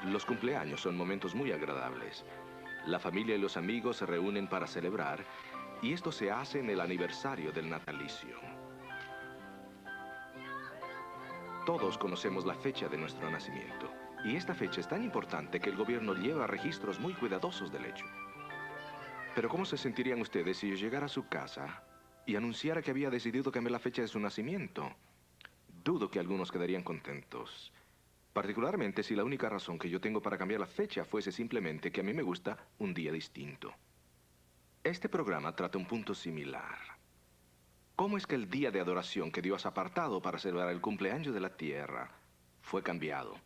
Los cumpleaños son momentos muy agradables. La familia y los amigos se reúnen para celebrar, y esto se hace en el aniversario del natalicio. Todos conocemos la fecha de nuestro nacimiento, y esta fecha es tan importante que el gobierno lleva registros muy cuidadosos del hecho. Pero ¿cómo se sentirían ustedes si yo llegara a su casa y anunciara que había decidido cambiar la fecha de su nacimiento? Dudo que algunos quedarían contentos. Particularmente si la única razón que yo tengo para cambiar la fecha fuese simplemente que a mí me gusta un día distinto. Este programa trata un punto similar. ¿Cómo es que el día de adoración que Dios ha apartado para celebrar el cumpleaños de la tierra fue cambiado?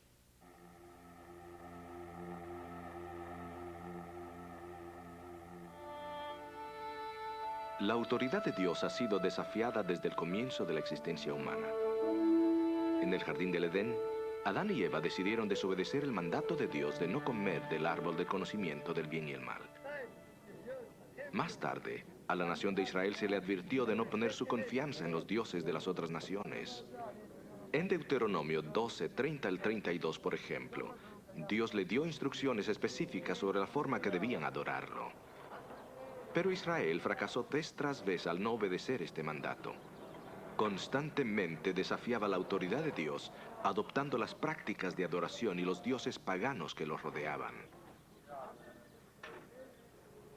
La autoridad de Dios ha sido desafiada desde el comienzo de la existencia humana. En el jardín del Edén, Adán y Eva decidieron desobedecer el mandato de Dios de no comer del árbol del conocimiento del bien y el mal. Más tarde, a la nación de Israel se le advirtió de no poner su confianza en los dioses de las otras naciones. En Deuteronomio 12, 30 al 32, por ejemplo, Dios le dio instrucciones específicas sobre la forma que debían adorarlo. Pero Israel fracasó vez tras vez al no obedecer este mandato. Constantemente desafiaba la autoridad de Dios, adoptando las prácticas de adoración y los dioses paganos que los rodeaban.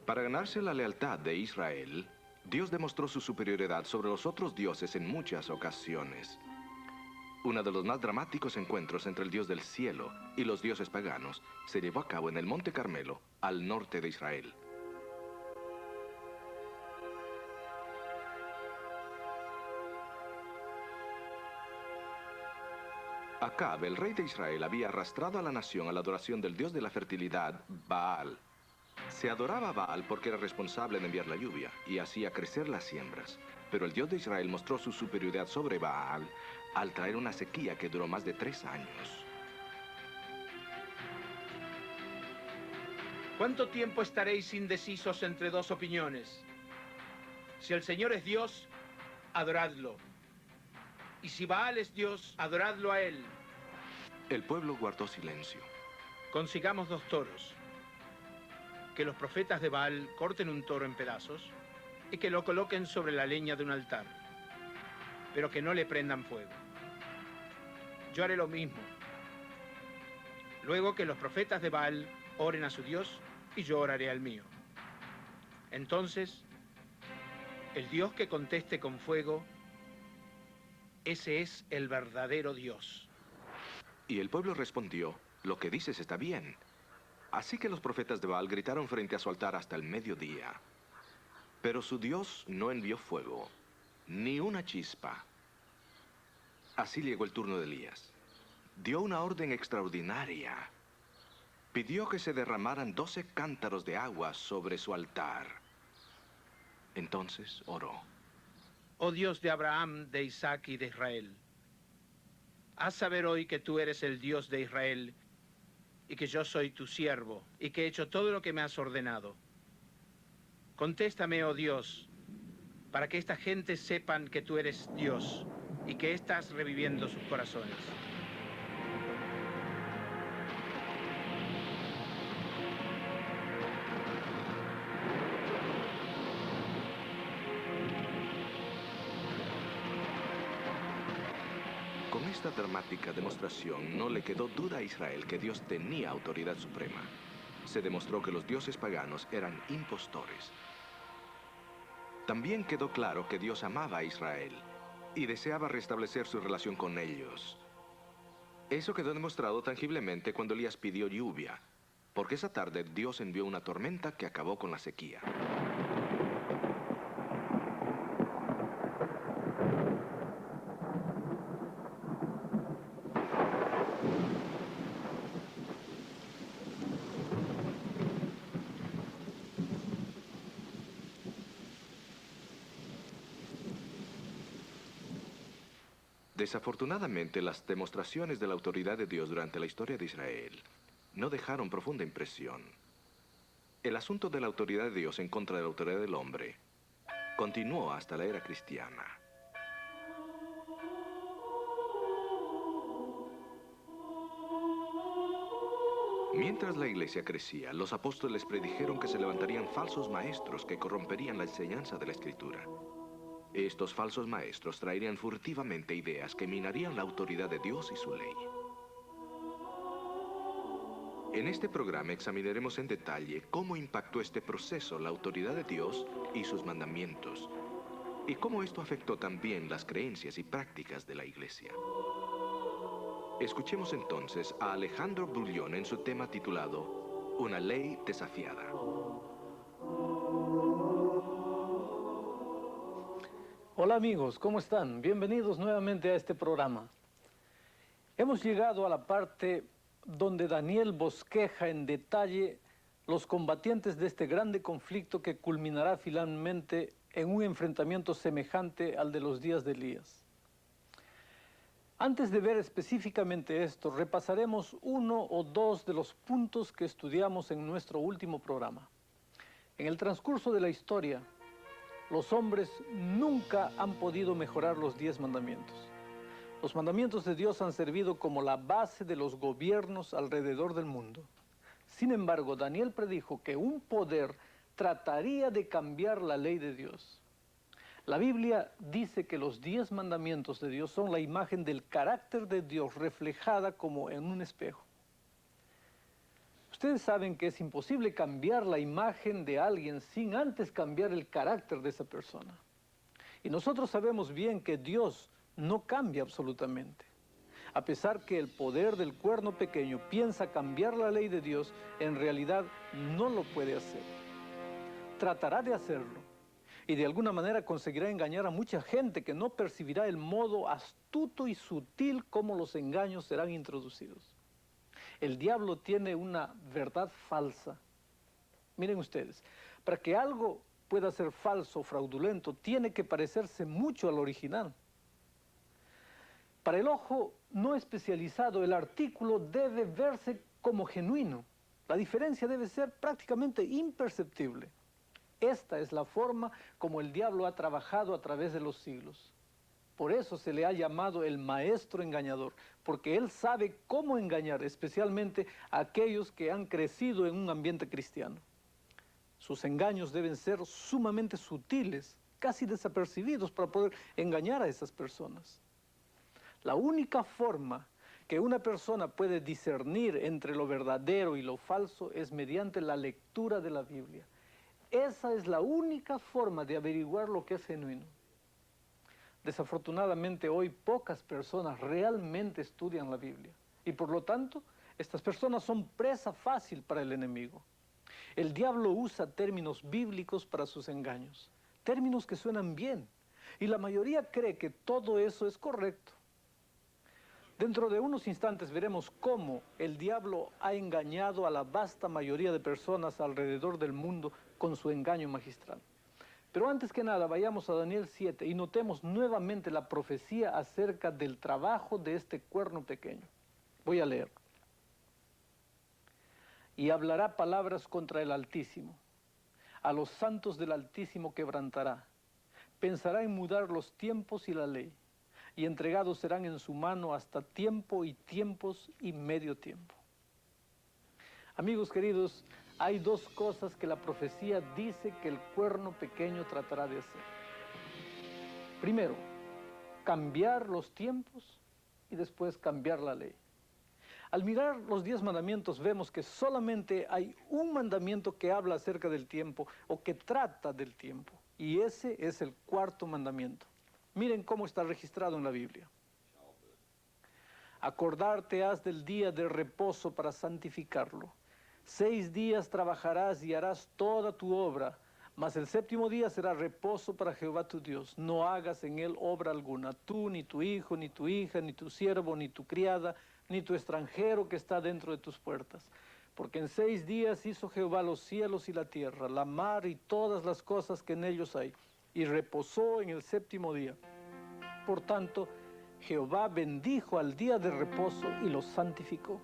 Para ganarse la lealtad de Israel, Dios demostró su superioridad sobre los otros dioses en muchas ocasiones. Uno de los más dramáticos encuentros entre el Dios del cielo y los dioses paganos se llevó a cabo en el Monte Carmelo, al norte de Israel. Acab, el rey de Israel, había arrastrado a la nación a la adoración del dios de la fertilidad, Baal. Se adoraba a Baal porque era responsable de enviar la lluvia y hacía crecer las siembras. Pero el Dios de Israel mostró su superioridad sobre Baal al traer una sequía que duró más de 3 años. ¿Cuánto tiempo estaréis indecisos entre dos opiniones? Si el Señor es Dios, adoradlo. Y si Baal es Dios, adoradlo a él. El pueblo guardó silencio. Consigamos 2 toros. Que los profetas de Baal corten un toro en pedazos y que lo coloquen sobre la leña de un altar, pero que no le prendan fuego. Yo haré lo mismo. Luego que los profetas de Baal oren a su Dios y yo oraré al mío. Entonces, el Dios que conteste con fuego, ese es el verdadero Dios. Y el pueblo respondió, lo que dices está bien. Así que los profetas de Baal gritaron frente a su altar hasta el mediodía. Pero su Dios no envió fuego, ni una chispa. Así llegó el turno de Elías. Dio una orden extraordinaria. Pidió que se derramaran 12 cántaros de agua sobre su altar. Entonces oró. Oh Dios de Abraham, de Isaac y de Israel, haz saber hoy que tú eres el Dios de Israel y que yo soy tu siervo y que he hecho todo lo que me has ordenado. Contéstame, oh Dios, para que esta gente sepan que tú eres Dios y que estás reviviendo sus corazones. Con esta dramática demostración no le quedó duda a Israel que Dios tenía autoridad suprema. Se demostró que los dioses paganos eran impostores. También quedó claro que Dios amaba a Israel y deseaba restablecer su relación con ellos. Eso quedó demostrado tangiblemente cuando Elías pidió lluvia, porque esa tarde Dios envió una tormenta que acabó con la sequía. Desafortunadamente, las demostraciones de la autoridad de Dios durante la historia de Israel no dejaron profunda impresión. El asunto de la autoridad de Dios en contra de la autoridad del hombre continuó hasta la era cristiana. Mientras la iglesia crecía, los apóstoles predijeron que se levantarían falsos maestros que corromperían la enseñanza de la Escritura. Estos falsos maestros traerían furtivamente ideas que minarían la autoridad de Dios y su ley. En este programa examinaremos en detalle cómo impactó este proceso la autoridad de Dios y sus mandamientos, y cómo esto afectó también las creencias y prácticas de la iglesia. Escuchemos entonces a Alejandro Bullion en su tema titulado Una ley desafiada. Hola amigos, ¿cómo están? Bienvenidos nuevamente a este programa. Hemos llegado a la parte donde Daniel bosqueja en detalle los combatientes de este grande conflicto que culminará finalmente en un enfrentamiento semejante al de los días de Elías. Antes de ver específicamente esto, repasaremos uno o dos de los puntos que estudiamos en nuestro último programa. En el transcurso de la historia, los hombres nunca han podido mejorar los 10 mandamientos. Los mandamientos de Dios han servido como la base de los gobiernos alrededor del mundo. Sin embargo, Daniel predijo que un poder trataría de cambiar la ley de Dios. La Biblia dice que los 10 mandamientos de Dios son la imagen del carácter de Dios reflejada como en un espejo. Ustedes saben que es imposible cambiar la imagen de alguien sin antes cambiar el carácter de esa persona. Y nosotros sabemos bien que Dios no cambia absolutamente. A pesar que el poder del cuerno pequeño piensa cambiar la ley de Dios, en realidad no lo puede hacer. Tratará de hacerlo y de alguna manera conseguirá engañar a mucha gente que no percibirá el modo astuto y sutil como los engaños serán introducidos. El diablo tiene una verdad falsa. Miren ustedes, para que algo pueda ser falso o fraudulento, tiene que parecerse mucho al original. Para el ojo no especializado, el artículo debe verse como genuino. La diferencia debe ser prácticamente imperceptible. Esta es la forma como el diablo ha trabajado a través de los siglos. Por eso se le ha llamado el maestro engañador, porque él sabe cómo engañar, especialmente a aquellos que han crecido en un ambiente cristiano. Sus engaños deben ser sumamente sutiles, casi desapercibidos, para poder engañar a esas personas. La única forma que una persona puede discernir entre lo verdadero y lo falso es mediante la lectura de la Biblia. Esa es la única forma de averiguar lo que es genuino. Desafortunadamente hoy pocas personas realmente estudian la Biblia y por lo tanto estas personas son presa fácil para el enemigo. El diablo usa términos bíblicos para sus engaños, términos que suenan bien y la mayoría cree que todo eso es correcto. Dentro de unos instantes veremos cómo el diablo ha engañado a la vasta mayoría de personas alrededor del mundo con su engaño magistral. Pero antes que nada, vayamos a Daniel 7 y notemos nuevamente la profecía acerca del trabajo de este cuerno pequeño. Voy a leer. Y hablará palabras contra el Altísimo. A los santos del Altísimo quebrantará. Pensará en mudar los tiempos y la ley. Y entregados serán en su mano hasta tiempo y tiempos y medio tiempo. Amigos queridos, hay dos cosas que la profecía dice que el cuerno pequeño tratará de hacer. Primero, cambiar los tiempos y después cambiar la ley. Al mirar los 10 mandamientos vemos que solamente hay un mandamiento que habla acerca del tiempo o que trata del tiempo. Y ese es el cuarto mandamiento. Miren cómo está registrado en la Biblia. Acordarte has del día de reposo para santificarlo. 6 días trabajarás y harás toda tu obra, mas el 7º día será reposo para Jehová tu Dios. No hagas en él obra alguna, tú, ni tu hijo, ni tu hija, ni tu siervo, ni tu criada, ni tu extranjero que está dentro de tus puertas. Porque en 6 días hizo Jehová los cielos y la tierra, la mar y todas las cosas que en ellos hay, y reposó en el 7º día. Por tanto, Jehová bendijo al día de reposo y lo santificó.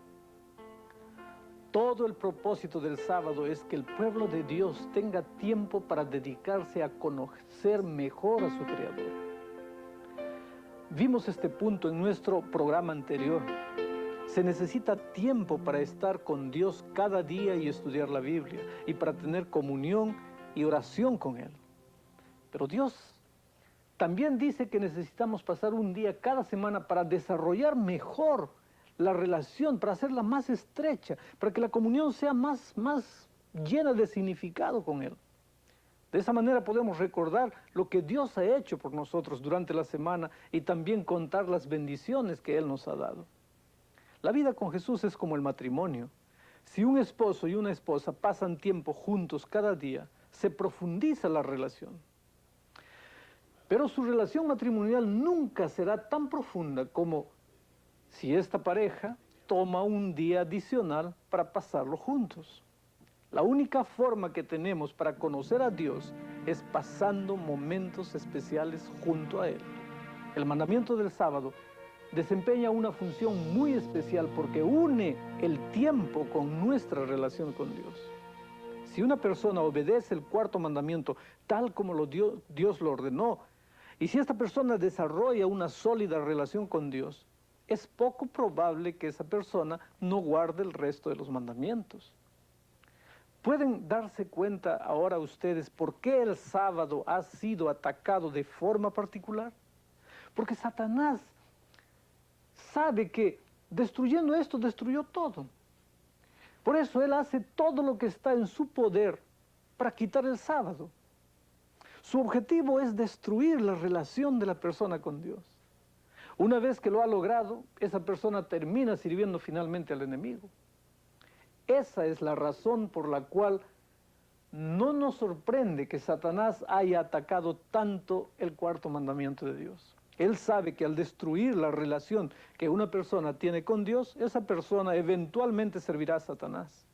Todo el propósito del sábado es que el pueblo de Dios tenga tiempo para dedicarse a conocer mejor a su Creador. Vimos este punto en nuestro programa anterior. Se necesita tiempo para estar con Dios cada día y estudiar la Biblia, y para tener comunión y oración con Él. Pero Dios también dice que necesitamos pasar un día cada semana para desarrollar mejor la relación, para hacerla más estrecha, para que la comunión sea más llena de significado con Él. De esa manera podemos recordar lo que Dios ha hecho por nosotros durante la semana y también contar las bendiciones que Él nos ha dado. La vida con Jesús es como el matrimonio. Si un esposo y una esposa pasan tiempo juntos cada día, se profundiza la relación. Pero su relación matrimonial nunca será tan profunda como si esta pareja toma un día adicional para pasarlo juntos. La única forma que tenemos para conocer a Dios es pasando momentos especiales junto a Él. El mandamiento del sábado desempeña una función muy especial porque une el tiempo con nuestra relación con Dios. Si una persona obedece el cuarto mandamiento tal como Dios lo ordenó, y si esta persona desarrolla una sólida relación con Dios, es poco probable que esa persona no guarde el resto de los mandamientos. ¿Pueden darse cuenta ahora ustedes por qué el sábado ha sido atacado de forma particular? Porque Satanás sabe que destruyendo esto, destruyó todo. Por eso él hace todo lo que está en su poder para quitar el sábado. Su objetivo es destruir la relación de la persona con Dios. Una vez que lo ha logrado, esa persona termina sirviendo finalmente al enemigo. Esa es la razón por la cual no nos sorprende que Satanás haya atacado tanto el cuarto mandamiento de Dios. Él sabe que al destruir la relación que una persona tiene con Dios, esa persona eventualmente servirá a Satanás.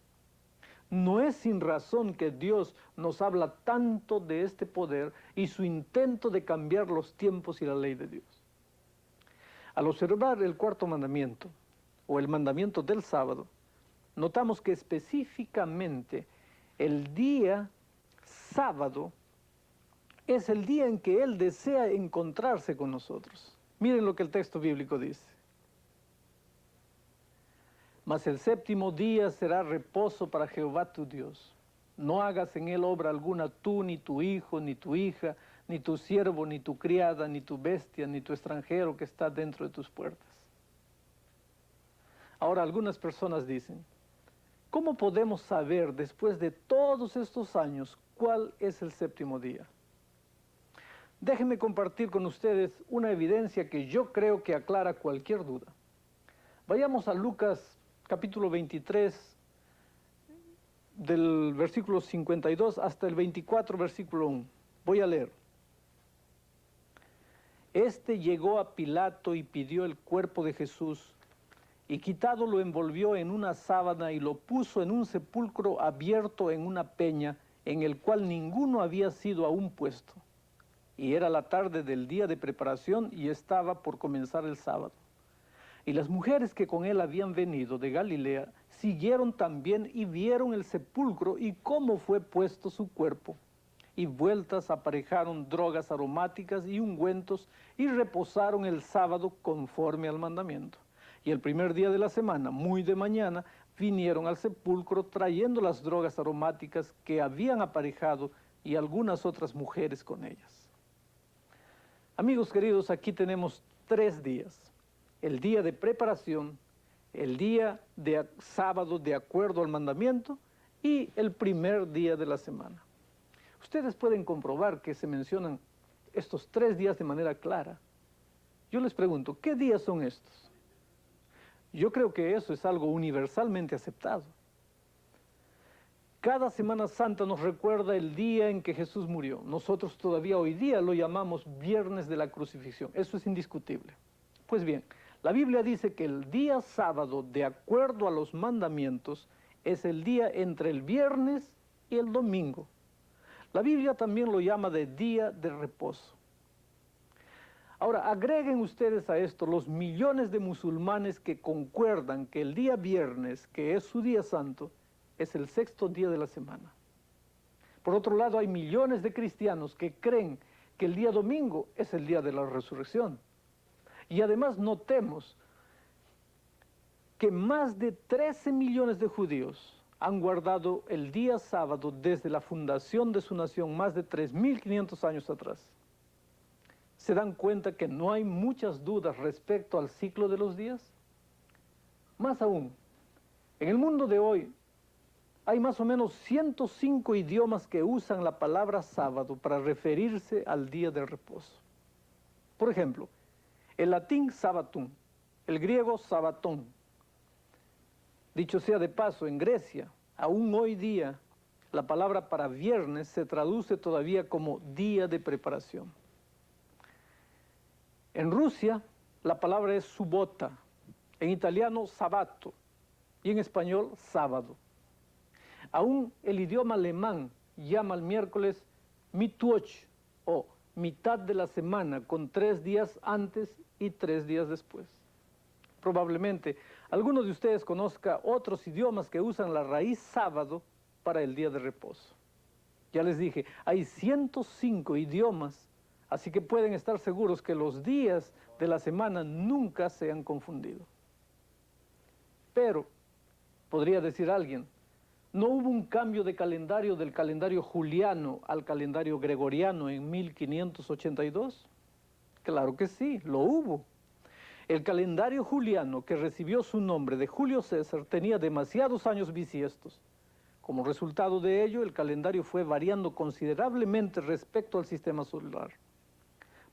No es sin razón que Dios nos habla tanto de este poder y su intento de cambiar los tiempos y la ley de Dios. Al observar el cuarto mandamiento, o el mandamiento del sábado, notamos que específicamente el día sábado es el día en que Él desea encontrarse con nosotros. Miren lo que el texto bíblico dice. Mas el séptimo día será reposo para Jehová tu Dios. No hagas en él obra alguna tú, ni tu hijo, ni tu hija, ni tu siervo, ni tu criada, ni tu bestia, ni tu extranjero que está dentro de tus puertas. Ahora algunas personas dicen, ¿cómo podemos saber después de todos estos años cuál es el séptimo día? Déjenme compartir con ustedes una evidencia que yo creo que aclara cualquier duda. Vayamos a Lucas capítulo 23, del versículo 52 hasta el 24, versículo 1. Voy a leer. Este llegó a Pilato y pidió el cuerpo de Jesús, y quitado lo envolvió en una sábana y lo puso en un sepulcro abierto en una peña, en el cual ninguno había sido aún puesto. Y era la tarde del día de preparación y estaba por comenzar el sábado. Y las mujeres que con él habían venido de Galilea siguieron también y vieron el sepulcro y cómo fue puesto su cuerpo. Y vueltas aparejaron drogas aromáticas y ungüentos y reposaron el sábado conforme al mandamiento. Y el primer día de la semana, muy de mañana, vinieron al sepulcro trayendo las drogas aromáticas que habían aparejado y algunas otras mujeres con ellas. Amigos queridos, aquí tenemos 3 días. El día de preparación, el día de sábado de acuerdo al mandamiento y el primer día de la semana. Ustedes pueden comprobar que se mencionan estos 3 días de manera clara. Yo les pregunto, ¿qué días son estos? Yo creo que eso es algo universalmente aceptado. Cada Semana Santa nos recuerda el día en que Jesús murió. Nosotros todavía hoy día lo llamamos Viernes de la Crucifixión. Eso es indiscutible. Pues bien, la Biblia dice que el día sábado, de acuerdo a los mandamientos, es el día entre el viernes y el domingo. La Biblia también lo llama de día de reposo. Ahora, agreguen ustedes a esto los millones de musulmanes que concuerdan que el día viernes, que es su día santo, es el 6º día de la semana. Por otro lado, hay millones de cristianos que creen que el día domingo es el día de la resurrección. Y además notemos que más de 13 millones de judíos han guardado el día sábado desde la fundación de su nación, más de 3.500 años atrás. ¿Se dan cuenta que no hay muchas dudas respecto al ciclo de los días? Más aún, en el mundo de hoy hay más o menos 105 idiomas que usan la palabra sábado para referirse al día de reposo. Por ejemplo, el latín sabbatum, el griego sabbatón. Dicho sea de paso, en Grecia, aún hoy día, la palabra para viernes se traduce todavía como día de preparación. En Rusia, la palabra es subota, en italiano sabato y en español sábado. Aún el idioma alemán llama al miércoles Mittwoch o mitad de la semana, con 3 días antes y 3 días después. Probablemente algunos de ustedes conozcan otros idiomas que usan la raíz sábado para el día de reposo. Ya les dije, hay 105 idiomas, así que pueden estar seguros que los días de la semana nunca se han confundido. Pero, podría decir alguien, ¿no hubo un cambio de calendario del calendario juliano al calendario gregoriano en 1582? Claro que sí, lo hubo. El calendario juliano, que recibió su nombre de Julio César, tenía demasiados años bisiestos. Como resultado de ello, el calendario fue variando considerablemente respecto al sistema solar.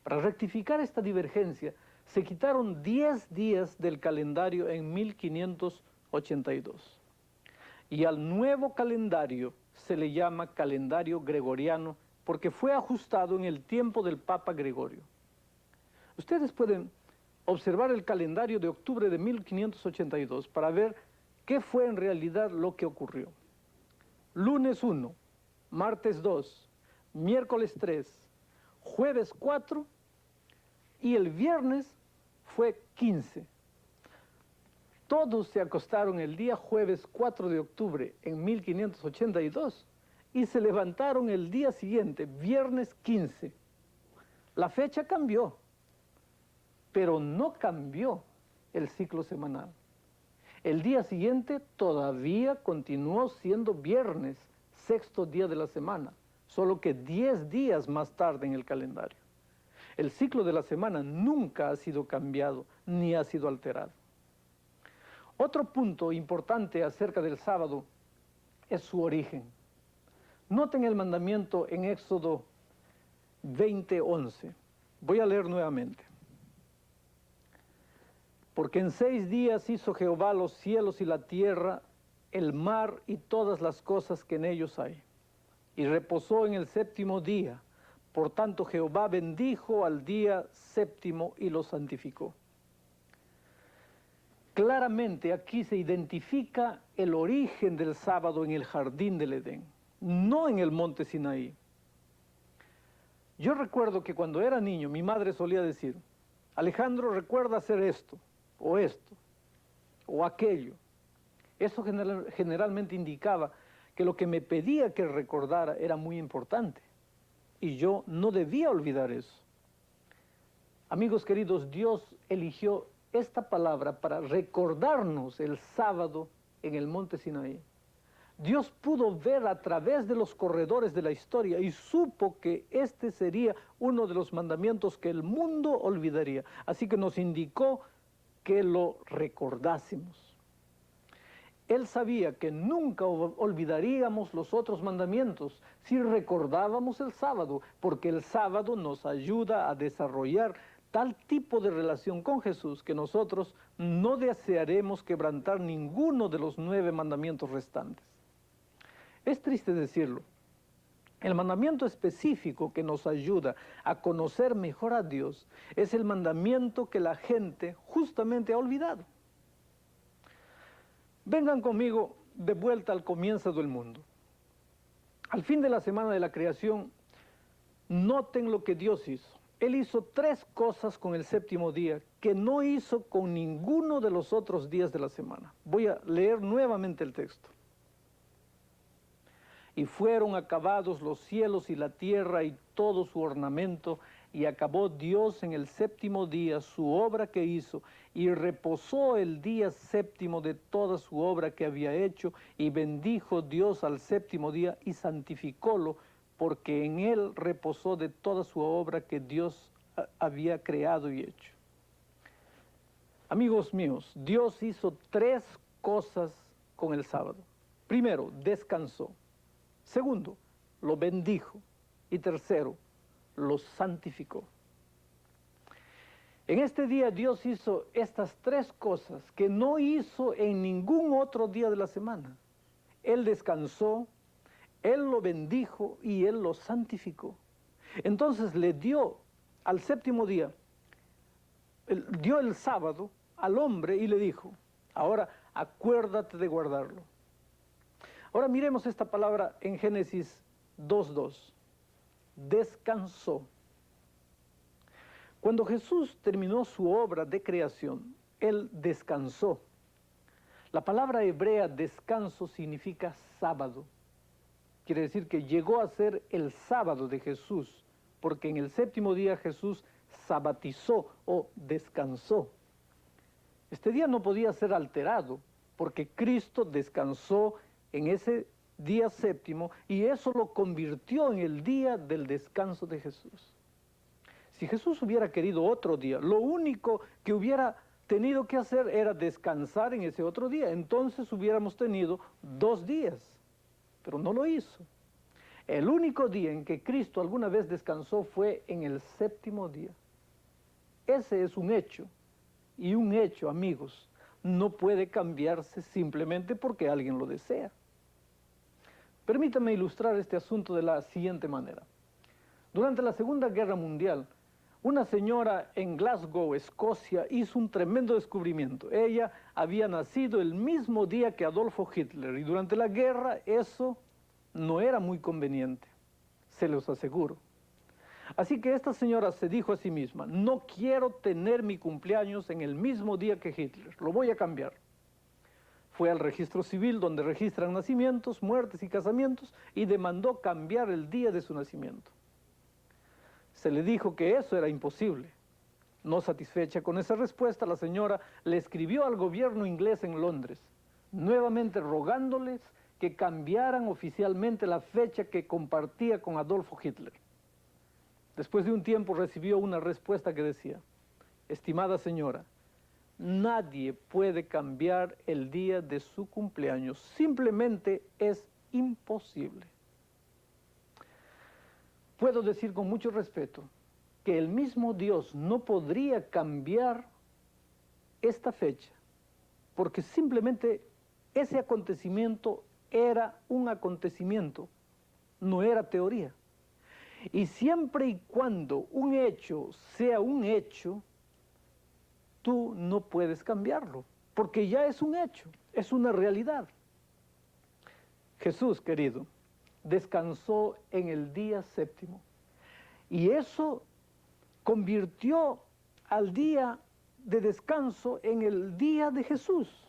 Para rectificar esta divergencia, se quitaron 10 días del calendario en 1582. Y al nuevo calendario se le llama calendario gregoriano porque fue ajustado en el tiempo del Papa Gregorio. Ustedes pueden observar el calendario de octubre de 1582 para ver qué fue en realidad lo que ocurrió. Lunes 1, martes 2, miércoles 3, jueves 4 y el viernes fue 15. Todos se acostaron el día jueves 4 de octubre en 1582 y se levantaron el día siguiente, viernes 15. La fecha cambió, pero no cambió el ciclo semanal. El día siguiente todavía continuó siendo viernes, 6º día de la semana, solo que 10 días más tarde en el calendario. El ciclo de la semana nunca ha sido cambiado ni ha sido alterado. Otro punto importante acerca del sábado es su origen. Noten el mandamiento en Éxodo 20:11. Voy a leer nuevamente. Porque en 6 días hizo Jehová los cielos y la tierra, el mar y todas las cosas que en ellos hay. Y reposó en el 7º día. Por tanto, Jehová bendijo al día 7º y lo santificó. Claramente aquí se identifica el origen del sábado en el jardín del Edén, no en el monte Sinaí. Yo recuerdo que cuando era niño mi madre solía decir, Alejandro, recuerda hacer esto, o aquello. Eso generalmente indicaba que lo que me pedía que recordara era muy importante, y yo no debía olvidar eso. Amigos queridos, Dios eligió esta palabra para recordarnos el sábado en el monte Sinaí. Dios pudo ver a través de los corredores de la historia y supo que este sería uno de los mandamientos que el mundo olvidaría. Así que nos indicó que lo recordásemos. Él sabía que nunca olvidaríamos los otros mandamientos si recordábamos el sábado, porque el sábado nos ayuda a desarrollar tal tipo de relación con Jesús que nosotros no desearemos quebrantar ninguno de los 9 mandamientos restantes. Es triste decirlo. El mandamiento específico que nos ayuda a conocer mejor a Dios es el mandamiento que la gente justamente ha olvidado. Vengan conmigo de vuelta al comienzo del mundo. Al fin de la semana de la creación, noten lo que Dios hizo. Él hizo 3 cosas con el 7º día que no hizo con ninguno de los otros días de la semana. Voy a leer nuevamente el texto. Y fueron acabados los cielos y la tierra y todo su ornamento, Y acabó Dios en el séptimo día su obra que hizo, y reposó el día séptimo de toda su obra que había hecho, y bendijo Dios al séptimo día y santificólo, porque en él reposó de toda su obra que Dios había creado y hecho. Amigos míos, Dios hizo tres cosas con el sábado. Primero, descansó. Segundo, lo bendijo. Y tercero, lo santificó. En este día Dios hizo estas tres cosas que no hizo en ningún otro día de la semana. Él descansó, Él lo bendijo y Él lo santificó. Entonces le dio al séptimo día, dio el sábado al hombre y le dijo, ahora acuérdate de guardarlo. Ahora miremos esta palabra en Génesis 2:2. Descansó. Cuando Jesús terminó su obra de creación, Él descansó. La palabra hebrea descanso significa sábado. Quiere decir que llegó a ser el sábado de Jesús, porque en el séptimo día Jesús sabatizó o descansó. Este día no podía ser alterado, porque Cristo descansó en ese día séptimo, y eso lo convirtió en el día del descanso de Jesús. Si Jesús hubiera querido otro día, lo único que hubiera tenido que hacer era descansar en ese otro día. Entonces hubiéramos tenido 2 días, pero no lo hizo. El único día en que Cristo alguna vez descansó fue en el séptimo día. Ese es un hecho, y un hecho, amigos, no puede cambiarse simplemente porque alguien lo desea. Permítame ilustrar este asunto de la siguiente manera. Durante la Segunda Guerra Mundial, una señora en Glasgow, Escocia, hizo un tremendo descubrimiento. Ella había nacido el mismo día que Adolfo Hitler, y durante la guerra eso no era muy conveniente, se los aseguro. Así que esta señora se dijo a sí misma, no quiero tener mi cumpleaños en el mismo día que Hitler, lo voy a cambiar. Fue al registro civil donde registran nacimientos, muertes y casamientos y demandó cambiar el día de su nacimiento. Se le dijo que eso era imposible. No satisfecha con esa respuesta, la señora le escribió al gobierno inglés en Londres, nuevamente rogándoles que cambiaran oficialmente la fecha que compartía con Adolfo Hitler. Después de un tiempo recibió una respuesta que decía, estimada señora, nadie puede cambiar el día de su cumpleaños, simplemente es imposible. Puedo decir con mucho respeto que el mismo Dios no podría cambiar esta fecha, porque simplemente ese acontecimiento era un acontecimiento, no era teoría. Y siempre y cuando un hecho sea un hecho, tú no puedes cambiarlo, porque ya es un hecho, es una realidad. Jesús, querido, descansó en el día séptimo, y eso convirtió al día de descanso en el día de Jesús.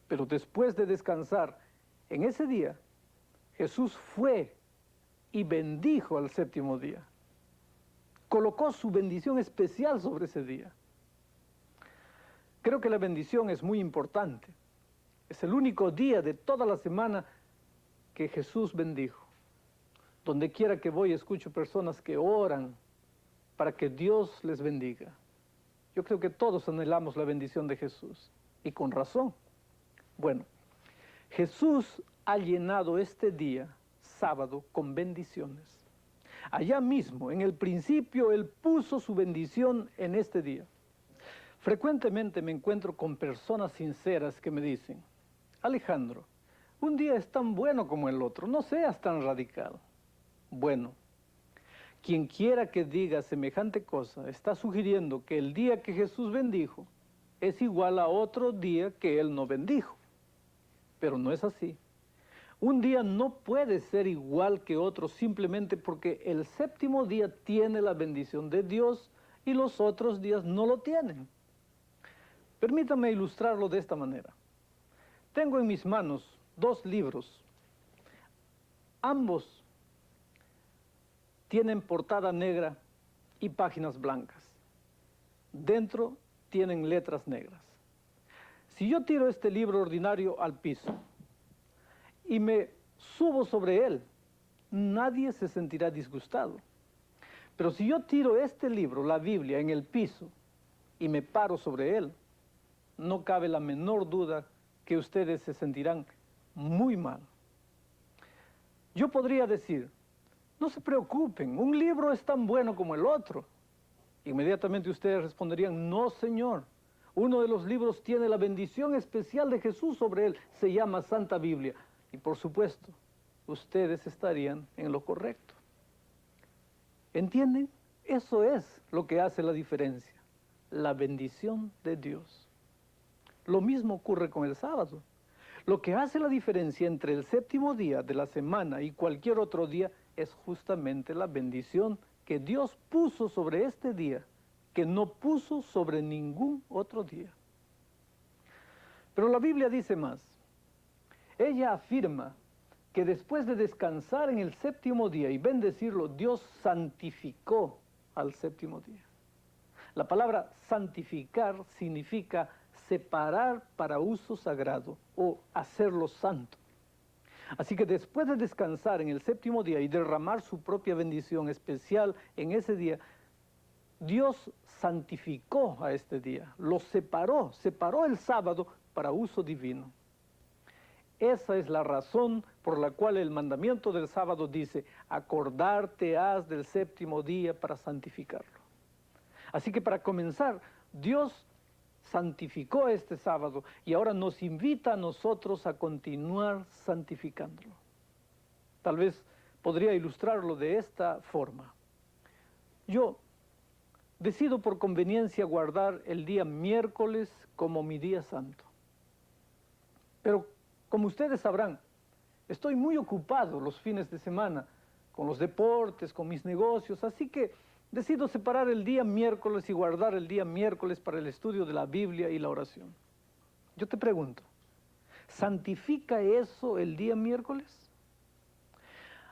Pero después de descansar en ese día, Jesús fue y bendijo al séptimo día. Colocó su bendición especial sobre ese día. Creo que la bendición es muy importante. Es el único día de toda la semana que Jesús bendijo. Donde quiera que voy escucho personas que oran para que Dios les bendiga. Yo creo que todos anhelamos la bendición de Jesús, y con razón. Bueno, Jesús ha llenado este día, sábado, con bendiciones. Allá mismo, en el principio, Él puso su bendición en este día. Frecuentemente me encuentro con personas sinceras que me dicen, Alejandro, un día es tan bueno como el otro, no seas tan radical. Bueno, quien quiera que diga semejante cosa está sugiriendo que el día que Jesús bendijo es igual a otro día que Él no bendijo. Pero no es así. Un día no puede ser igual que otro simplemente porque el séptimo día tiene la bendición de Dios y los otros días no lo tienen. Permítame ilustrarlo de esta manera. Tengo en mis manos 2 libros. Ambos tienen portada negra y páginas blancas. Dentro tienen letras negras. Si yo tiro este libro ordinario al piso y me subo sobre él, nadie se sentirá disgustado. Pero si yo tiro este libro, la Biblia, en el piso y me paro sobre él, no cabe la menor duda que ustedes se sentirán muy mal. Yo podría decir, no se preocupen, un libro es tan bueno como el otro. Inmediatamente ustedes responderían, no, señor. Uno de los libros tiene la bendición especial de Jesús sobre él, se llama Santa Biblia. Y por supuesto, ustedes estarían en lo correcto. ¿Entienden? Eso es lo que hace la diferencia, la bendición de Dios. Lo mismo ocurre con el sábado. Lo que hace la diferencia entre el séptimo día de la semana y cualquier otro día es justamente la bendición que Dios puso sobre este día, que no puso sobre ningún otro día. Pero la Biblia dice más. Ella afirma que después de descansar en el séptimo día y bendecirlo, Dios santificó al séptimo día. La palabra santificar significa separar para uso sagrado o hacerlo santo. Así que después de descansar en el séptimo día y derramar su propia bendición especial en ese día, Dios santificó a este día, lo separó el sábado para uso divino. Esa es la razón por la cual el mandamiento del sábado dice, acordarte has del séptimo día para santificarlo. Así que para comenzar, Dios santificó este sábado y ahora nos invita a nosotros a continuar santificándolo. Tal vez podría ilustrarlo de esta forma. Yo decido por conveniencia guardar el día miércoles como mi día santo. Pero como ustedes sabrán, estoy muy ocupado los fines de semana con los deportes, con mis negocios, así que decido separar el día miércoles y guardar el día miércoles para el estudio de la Biblia y la oración. Yo te pregunto, ¿santifica eso el día miércoles?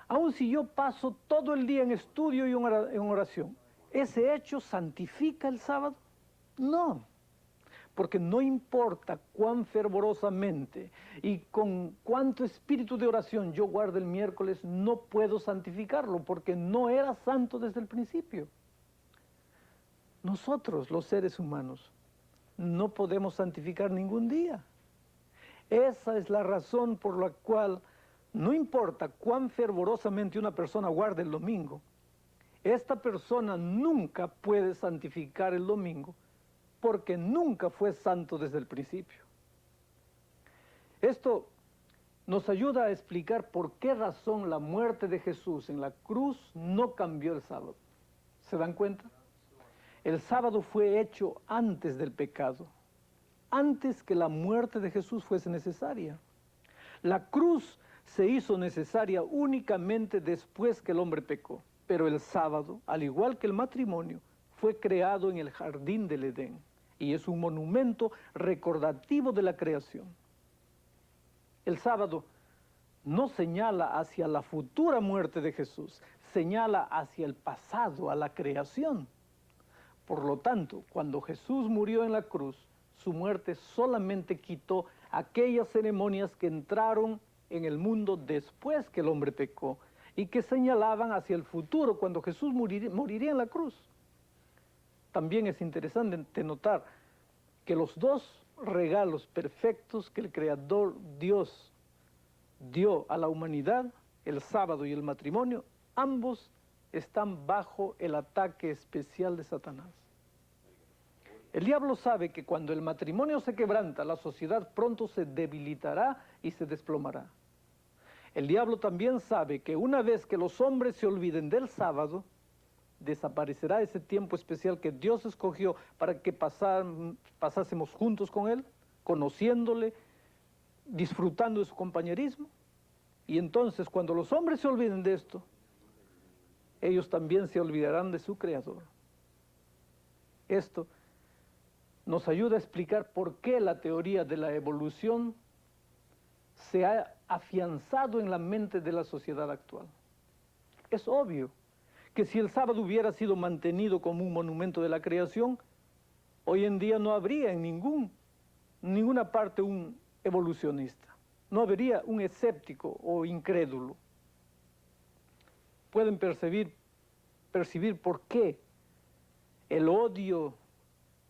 Aun si yo paso todo el día en estudio y en oración, ¿ese hecho santifica el sábado? No, porque no importa cuán fervorosamente y con cuánto espíritu de oración yo guarde el miércoles, no puedo santificarlo, porque no era santo desde el principio. Nosotros, los seres humanos, no podemos santificar ningún día. Esa es la razón por la cual no importa cuán fervorosamente una persona guarde el domingo, esta persona nunca puede santificar el domingo, porque nunca fue santo desde el principio. Esto nos ayuda a explicar por qué razón la muerte de Jesús en la cruz no cambió el sábado. ¿Se dan cuenta? El sábado fue hecho antes del pecado, antes que la muerte de Jesús fuese necesaria. La cruz se hizo necesaria únicamente después que el hombre pecó, pero el sábado, al igual que el matrimonio, fue creado en el jardín del Edén y es un monumento recordativo de la creación. El sábado no señala hacia la futura muerte de Jesús, señala hacia el pasado, a la creación. Por lo tanto, cuando Jesús murió en la cruz, su muerte solamente quitó aquellas ceremonias que entraron en el mundo después que el hombre pecó y que señalaban hacia el futuro, cuando Jesús moriría en la cruz. También es interesante notar que los dos regalos perfectos que el Creador Dios dio a la humanidad, el sábado y el matrimonio, ambos están bajo el ataque especial de Satanás. El diablo sabe que cuando el matrimonio se quebranta, la sociedad pronto se debilitará y se desplomará. El diablo también sabe que una vez que los hombres se olviden del sábado, desaparecerá ese tiempo especial que Dios escogió para que pasásemos juntos con Él, conociéndole, disfrutando de su compañerismo. Y entonces, cuando los hombres se olviden de esto, ellos también se olvidarán de su Creador. Esto nos ayuda a explicar por qué la teoría de la evolución se ha afianzado en la mente de la sociedad actual. Es obvio que si el sábado hubiera sido mantenido como un monumento de la creación, hoy en día no habría en ninguna parte un evolucionista. No habría un escéptico o incrédulo. Pueden percibir por qué el odio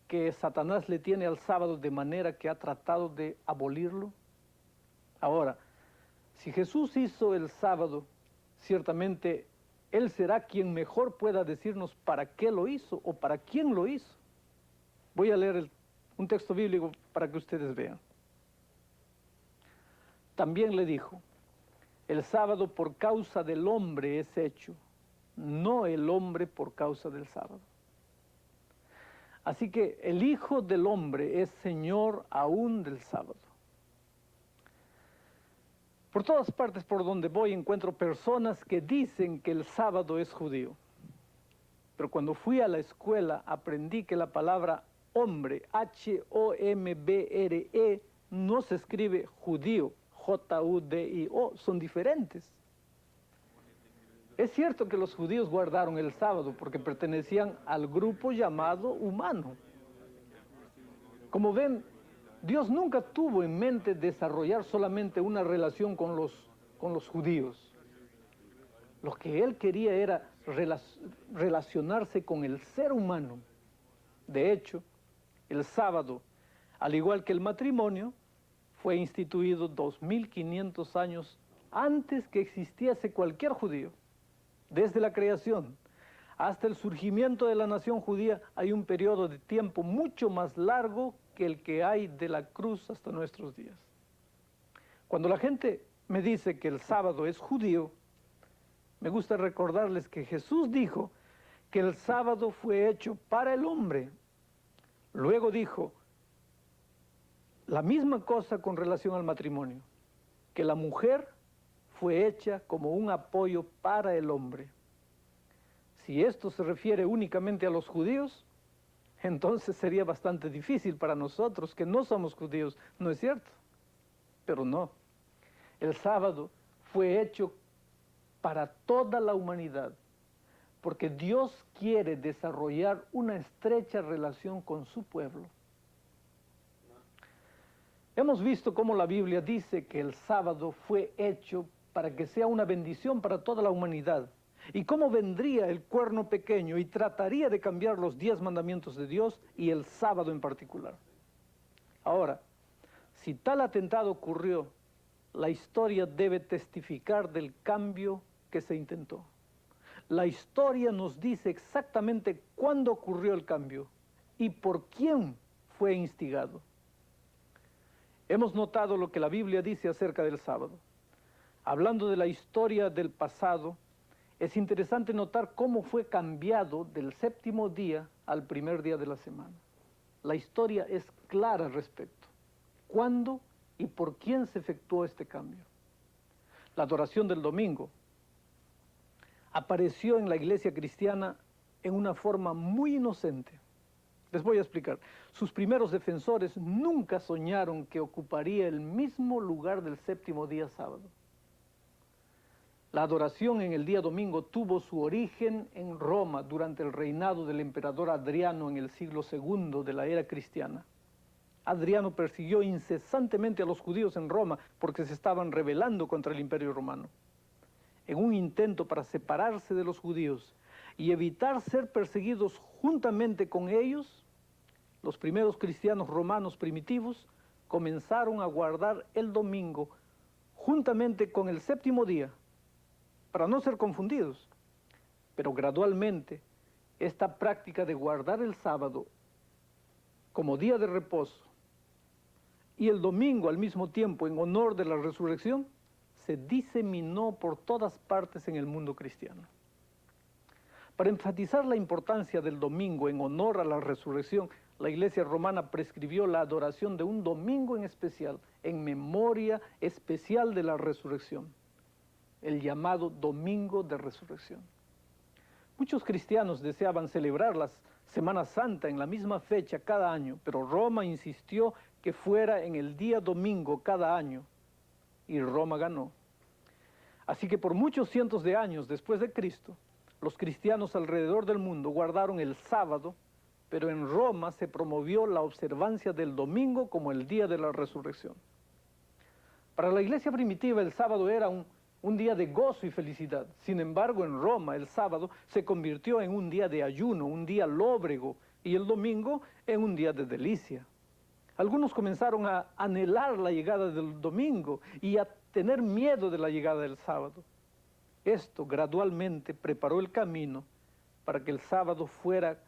que Satanás le tiene al sábado de manera que ha tratado de abolirlo. Ahora, si Jesús hizo el sábado, ciertamente Él será quien mejor pueda decirnos para qué lo hizo o para quién lo hizo. Voy a leer un texto bíblico para que ustedes vean. También le dijo, el sábado por causa del hombre es hecho, no el hombre por causa del sábado. Así que el Hijo del Hombre es Señor aún del sábado. Por todas partes por donde voy encuentro personas que dicen que el sábado es judío. Pero cuando fui a la escuela aprendí que la palabra hombre, H-O-M-B-R-E, no se escribe judío, J-U-D-I-O, son diferentes. Es cierto que los judíos guardaron el sábado porque pertenecían al grupo llamado humano. Como ven, Dios nunca tuvo en mente desarrollar solamente una relación con los judíos. Lo que Él quería era relacionarse con el ser humano. De hecho, el sábado, al igual que el matrimonio, fue instituido 2500 años antes que existiese cualquier judío. Desde la creación hasta el surgimiento de la nación judía hay un periodo de tiempo mucho más largo que el que hay de la cruz hasta nuestros días. Cuando la gente me dice que el sábado es judío, me gusta recordarles que Jesús dijo que el sábado fue hecho para el hombre. Luego dijo la misma cosa con relación al matrimonio, que la mujer fue hecha como un apoyo para el hombre. Si esto se refiere únicamente a los judíos, entonces sería bastante difícil para nosotros que no somos judíos, ¿no es cierto? Pero no, el sábado fue hecho para toda la humanidad, porque Dios quiere desarrollar una estrecha relación con su pueblo. Hemos visto cómo la Biblia dice que el sábado fue hecho para que sea una bendición para toda la humanidad. Y cómo vendría el cuerno pequeño y trataría de cambiar los 10 mandamientos de Dios y el sábado en particular. Ahora, si tal atentado ocurrió, la historia debe testificar del cambio que se intentó. La historia nos dice exactamente cuándo ocurrió el cambio y por quién fue instigado. Hemos notado lo que la Biblia dice acerca del sábado. Hablando de la historia del pasado, es interesante notar cómo fue cambiado del séptimo día al primer día de la semana. La historia es clara al respecto. ¿Cuándo y por quién se efectuó este cambio? La adoración del domingo apareció en la iglesia cristiana en una forma muy inocente. Les voy a explicar. Sus primeros defensores nunca soñaron que ocuparía el mismo lugar del séptimo día sábado. La adoración en el día domingo tuvo su origen en Roma durante el reinado del emperador Adriano en el siglo II de la era cristiana. Adriano persiguió incesantemente a los judíos en Roma porque se estaban rebelando contra el imperio romano. En un intento para separarse de los judíos y evitar ser perseguidos juntamente con ellos, los primeros cristianos romanos primitivos comenzaron a guardar el domingo juntamente con el séptimo día, para no ser confundidos. Pero gradualmente, esta práctica de guardar el sábado como día de reposo y el domingo al mismo tiempo en honor de la resurrección, se diseminó por todas partes en el mundo cristiano. Para enfatizar la importancia del domingo en honor a la resurrección, la Iglesia romana prescribió la adoración de un domingo en especial, en memoria especial de la resurrección, el llamado Domingo de Resurrección. Muchos cristianos deseaban celebrar la Semana Santa en la misma fecha cada año, pero Roma insistió que fuera en el día domingo cada año, y Roma ganó. Así que por muchos cientos de años después de Cristo, los cristianos alrededor del mundo guardaron el sábado, pero en Roma se promovió la observancia del domingo como el día de la resurrección. Para la iglesia primitiva el sábado era un día de gozo y felicidad. Sin embargo, en Roma el sábado se convirtió en un día de ayuno, un día lóbrego, y el domingo en un día de delicia. Algunos comenzaron a anhelar la llegada del domingo y a tener miedo de la llegada del sábado. Esto gradualmente preparó el camino para que el sábado fuera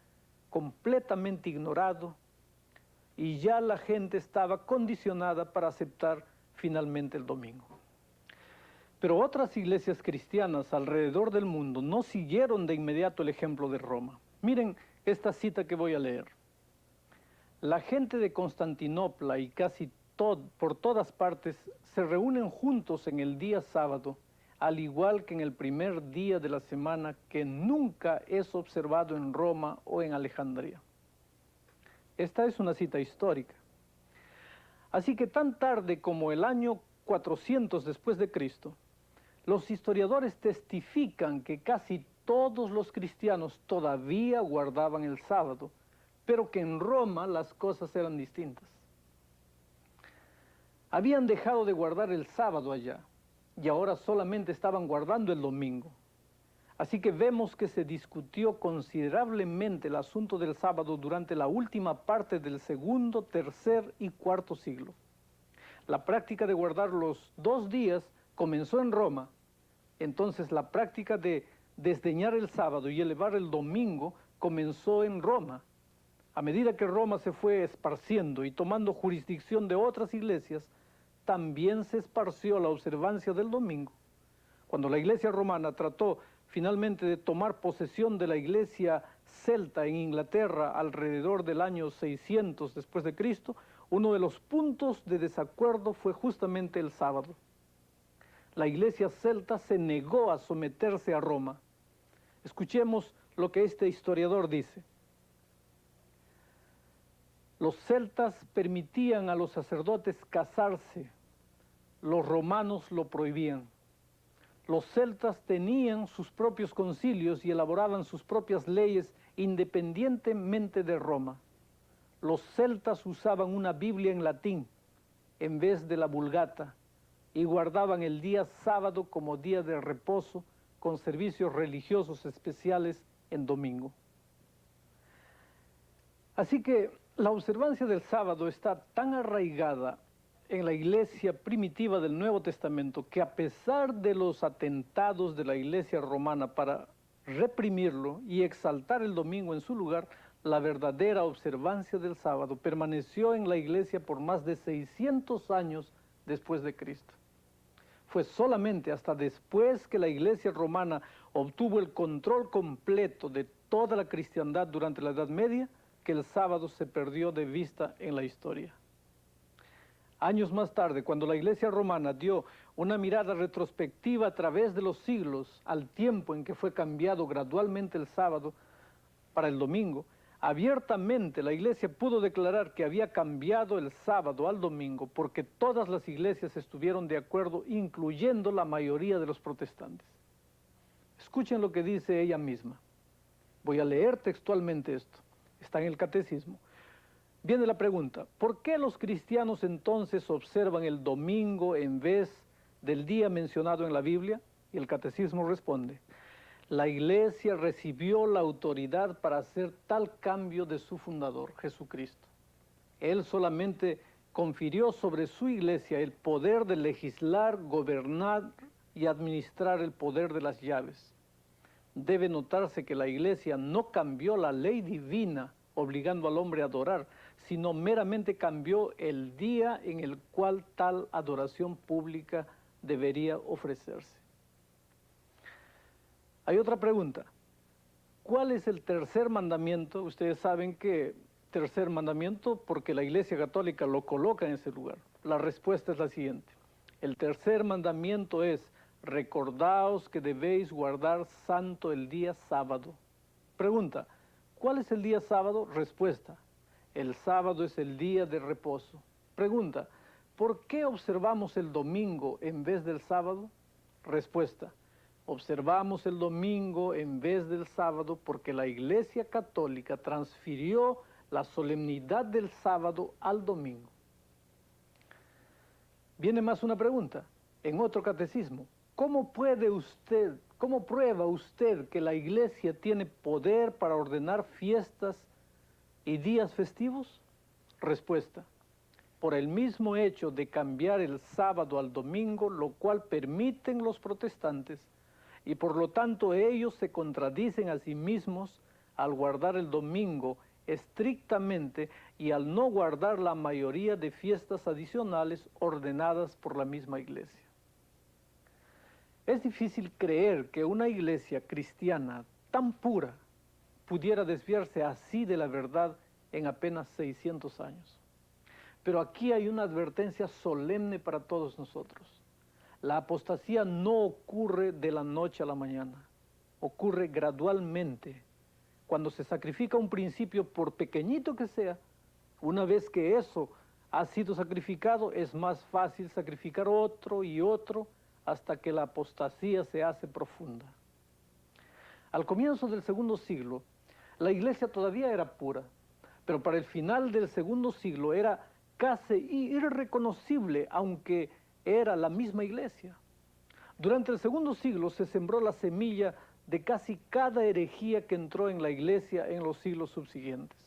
completamente ignorado y ya la gente estaba condicionada para aceptar finalmente el domingo. Pero otras iglesias cristianas alrededor del mundo no siguieron de inmediato el ejemplo de Roma. Miren esta cita que voy a leer. La gente de Constantinopla y casi por todas partes se reúnen juntos en el día sábado, al igual que en el primer día de la semana, que nunca es observado en Roma o en Alejandría. Esta es una cita histórica. Así que tan tarde como el año 400 después de Cristo, los historiadores testifican que casi todos los cristianos todavía guardaban el sábado, pero que en Roma las cosas eran distintas. Habían dejado de guardar el sábado allá, y ahora solamente estaban guardando el domingo. Así que vemos que se discutió considerablemente el asunto del sábado durante la última parte del segundo, tercer y cuarto siglo. La práctica de guardar los 2 días comenzó en Roma. Entonces la práctica de desdeñar el sábado y elevar el domingo comenzó en Roma. A medida que Roma se fue esparciendo y tomando jurisdicción de otras iglesias, también se esparció la observancia del domingo. Cuando la iglesia romana trató finalmente de tomar posesión de la iglesia celta en Inglaterra alrededor del año 600 después de Cristo, uno de los puntos de desacuerdo fue justamente el sábado. La iglesia celta se negó a someterse a Roma. Escuchemos lo que este historiador dice. Los celtas permitían a los sacerdotes casarse, los romanos lo prohibían. Los celtas tenían sus propios concilios y elaboraban sus propias leyes independientemente de Roma. Los celtas usaban una Biblia en latín en vez de la Vulgata y guardaban el día sábado como día de reposo con servicios religiosos especiales en domingo. Así que la observancia del sábado está tan arraigada en la iglesia primitiva del Nuevo Testamento que a pesar de los atentados de la iglesia romana para reprimirlo y exaltar el domingo en su lugar, la verdadera observancia del sábado permaneció en la iglesia por más de 600 años después de Cristo. Fue solamente hasta después que la iglesia romana obtuvo el control completo de toda la cristiandad durante la Edad Media que el sábado se perdió de vista en la historia. Años más tarde, cuando la iglesia romana dio una mirada retrospectiva a través de los siglos al tiempo en que fue cambiado gradualmente el sábado para el domingo, abiertamente la iglesia pudo declarar que había cambiado el sábado al domingo porque todas las iglesias estuvieron de acuerdo, incluyendo la mayoría de los protestantes. Escuchen lo que dice ella misma. Voy a leer textualmente esto. Está en el catecismo. Viene la pregunta, ¿por qué los cristianos entonces observan el domingo en vez del día mencionado en la Biblia? Y el catecismo responde, la iglesia recibió la autoridad para hacer tal cambio de su fundador, Jesucristo. Él solamente confirió sobre su iglesia el poder de legislar, gobernar y administrar el poder de las llaves. Debe notarse que la iglesia no cambió la ley divina obligando al hombre a adorar, sino meramente cambió el día en el cual tal adoración pública debería ofrecerse. Hay otra pregunta. ¿Cuál es el tercer mandamiento? Ustedes saben que tercer mandamiento porque la Iglesia Católica lo coloca en ese lugar. La respuesta es la siguiente. El tercer mandamiento es, recordaos que debéis guardar santo el día sábado. Pregunta, ¿cuál es el día sábado? Respuesta, el sábado es el día de reposo. Pregunta, ¿por qué observamos el domingo en vez del sábado? Respuesta, Observamos el domingo en vez del sábado porque la Iglesia Católica transfirió la solemnidad del sábado al domingo. Viene más una pregunta, en otro catecismo. ¿Cómo prueba usted que la Iglesia tiene poder para ordenar fiestas y días festivos? Respuesta, por el mismo hecho de cambiar el sábado al domingo, lo cual permiten los protestantes, y por lo tanto ellos se contradicen a sí mismos al guardar el domingo estrictamente y al no guardar la mayoría de fiestas adicionales ordenadas por la misma Iglesia. Es difícil creer que una iglesia cristiana tan pura pudiera desviarse así de la verdad en apenas 600 años. Pero aquí hay una advertencia solemne para todos nosotros. La apostasía no ocurre de la noche a la mañana, ocurre gradualmente. Cuando se sacrifica un principio, por pequeñito que sea, una vez que eso ha sido sacrificado, es más fácil sacrificar otro y otro hasta que la apostasía se hace profunda. Al comienzo del segundo siglo, la iglesia todavía era pura, pero para el final del segundo siglo era casi irreconocible, aunque era la misma iglesia. Durante el segundo siglo se sembró la semilla de casi cada herejía que entró en la iglesia en los siglos subsiguientes.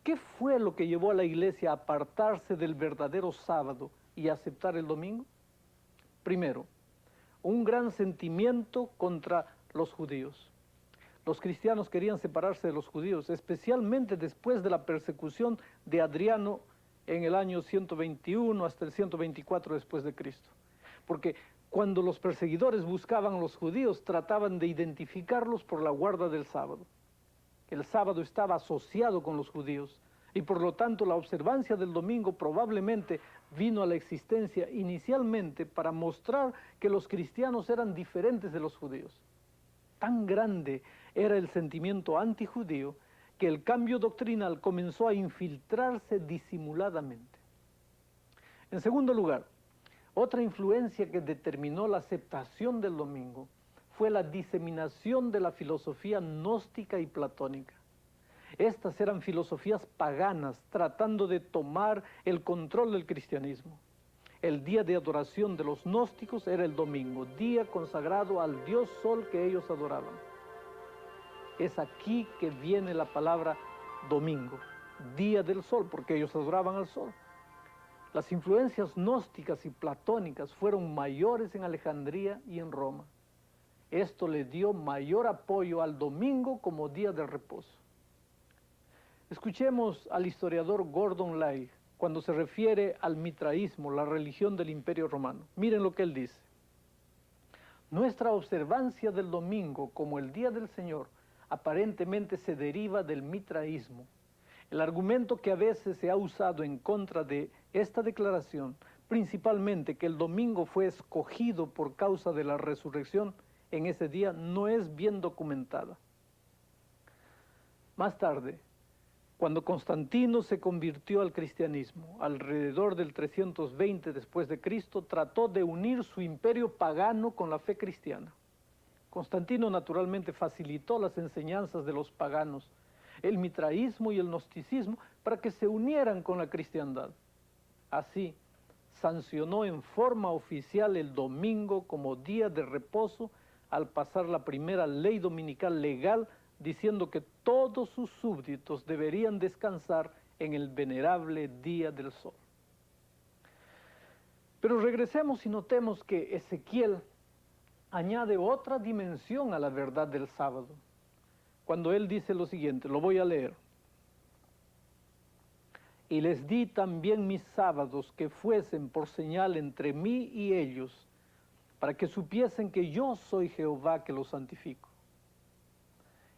¿Qué fue lo que llevó a la iglesia a apartarse del verdadero sábado y a aceptar el domingo? Primero, un gran sentimiento contra los judíos. Los cristianos querían separarse de los judíos, especialmente después de la persecución de Adriano en el año 121 hasta el 124 después de Cristo. Porque cuando los perseguidores buscaban a los judíos, trataban de identificarlos por la guarda del sábado. El sábado estaba asociado con los judíos y por lo tanto la observancia del domingo probablemente vino a la existencia inicialmente para mostrar que los cristianos eran diferentes de los judíos. Tan grande era el sentimiento antijudío que el cambio doctrinal comenzó a infiltrarse disimuladamente. En segundo lugar, otra influencia que determinó la aceptación del domingo fue la diseminación de la filosofía gnóstica y platónica. Estas eran filosofías paganas tratando de tomar el control del cristianismo. El día de adoración de los gnósticos era el domingo, día consagrado al dios sol que ellos adoraban. Es aquí que viene la palabra domingo, día del sol, porque ellos adoraban al sol. Las influencias gnósticas y platónicas fueron mayores en Alejandría y en Roma. Esto le dio mayor apoyo al domingo como día de reposo. Escuchemos al historiador Gordon Lay cuando se refiere al mitraísmo, la religión del Imperio Romano. Miren lo que él dice. Nuestra observancia del domingo como el día del Señor aparentemente se deriva del mitraísmo. El argumento que a veces se ha usado en contra de esta declaración, principalmente que el domingo fue escogido por causa de la resurrección en ese día, no es bien documentada. Más tarde, cuando Constantino se convirtió al cristianismo, alrededor del 320 después de Cristo, trató de unir su imperio pagano con la fe cristiana. Constantino naturalmente facilitó las enseñanzas de los paganos, el mitraísmo y el gnosticismo, para que se unieran con la cristiandad. Así, sancionó en forma oficial el domingo como día de reposo al pasar la primera ley dominical legal, diciendo que todos sus súbditos deberían descansar en el venerable día del sol. Pero regresemos y notemos que Ezequiel añade otra dimensión a la verdad del sábado. Cuando él dice lo siguiente, lo voy a leer. Y les di también mis sábados que fuesen por señal entre mí y ellos, para que supiesen que yo soy Jehová que los santifico.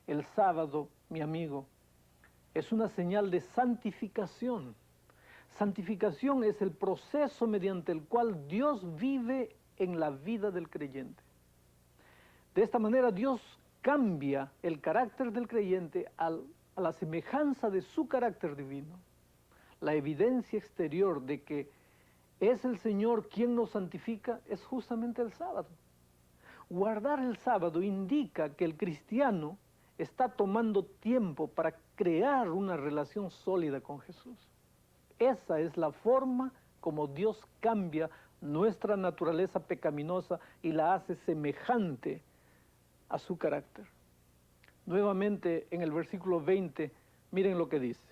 El sábado, mi amigo, es una señal de santificación. Santificación es el proceso mediante el cual Dios vive en la vida del creyente. De esta manera Dios cambia el carácter del creyente a la semejanza de su carácter divino. La evidencia exterior de que es el Señor quien nos santifica es justamente el sábado. Guardar el sábado indica que el cristiano está tomando tiempo para crear una relación sólida con Jesús. Esa es la forma como Dios cambia nuestra naturaleza pecaminosa y la hace semejante a su carácter. Nuevamente en el versículo 20, miren lo que dice.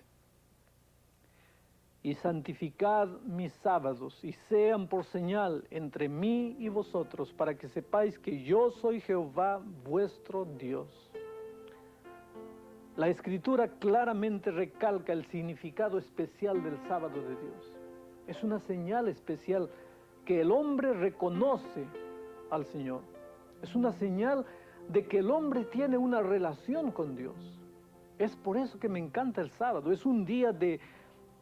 Y santificad mis sábados, y sean por señal entre mí y vosotros, para que sepáis que yo soy Jehová vuestro Dios. La Escritura claramente recalca el significado especial del sábado de Dios. Es una señal especial que el hombre reconoce al Señor. Es una señal de que el hombre tiene una relación con Dios. Es por eso que me encanta el sábado. Es un día de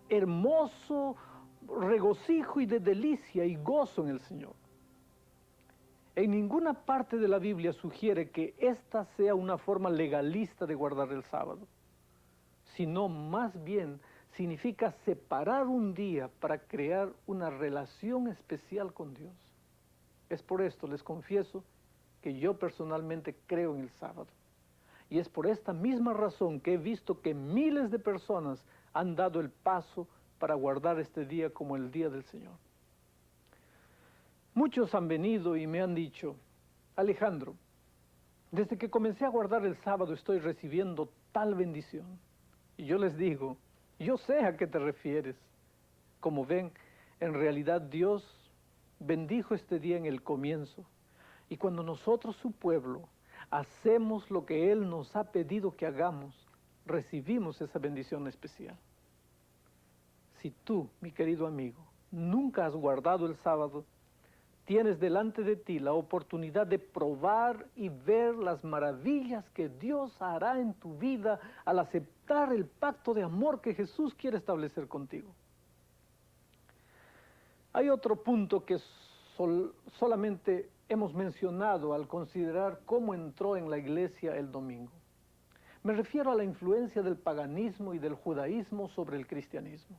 hermoso regocijo y de delicia y gozo en el Señor. En ninguna parte de la Biblia sugiere que esta sea una forma legalista de guardar el sábado, sino más bien significa separar un día para crear una relación especial con Dios. Es por esto, les confieso, que yo personalmente creo en el sábado. Y es por esta misma razón que he visto que miles de personas han dado el paso para guardar este día como el día del Señor. Muchos han venido y me han dicho, Alejandro, desde que comencé a guardar el sábado estoy recibiendo tal bendición. Y yo les digo, yo sé a qué te refieres. Como ven, en realidad Dios bendijo este día en el comienzo. Y cuando nosotros, su pueblo, hacemos lo que Él nos ha pedido que hagamos, recibimos esa bendición especial. Si tú, mi querido amigo, nunca has guardado el sábado, tienes delante de ti la oportunidad de probar y ver las maravillas que Dios hará en tu vida al aceptar el pacto de amor que Jesús quiere establecer contigo. Hay otro punto que solamente hemos mencionado al considerar cómo entró en la iglesia el domingo. Me refiero a la influencia del paganismo y del judaísmo sobre el cristianismo.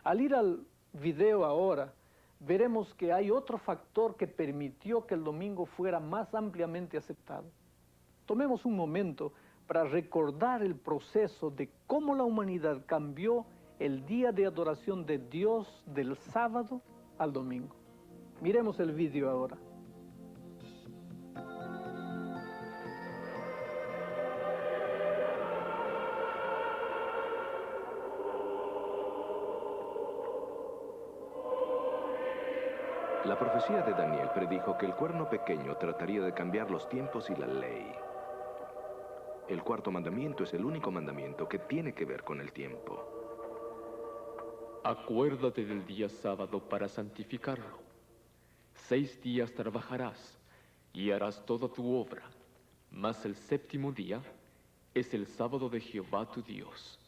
Al ir al video ahora, veremos que hay otro factor que permitió que el domingo fuera más ampliamente aceptado. Tomemos un momento para recordar el proceso de cómo la humanidad cambió el día de adoración de Dios del sábado al domingo. Miremos el video ahora. La profecía de Daniel predijo que el cuerno pequeño trataría de cambiar los tiempos y la ley. El cuarto mandamiento es el único mandamiento que tiene que ver con el tiempo. Acuérdate del día sábado para santificarlo. 6 días trabajarás y harás toda tu obra, mas el séptimo día es el sábado de Jehová tu Dios.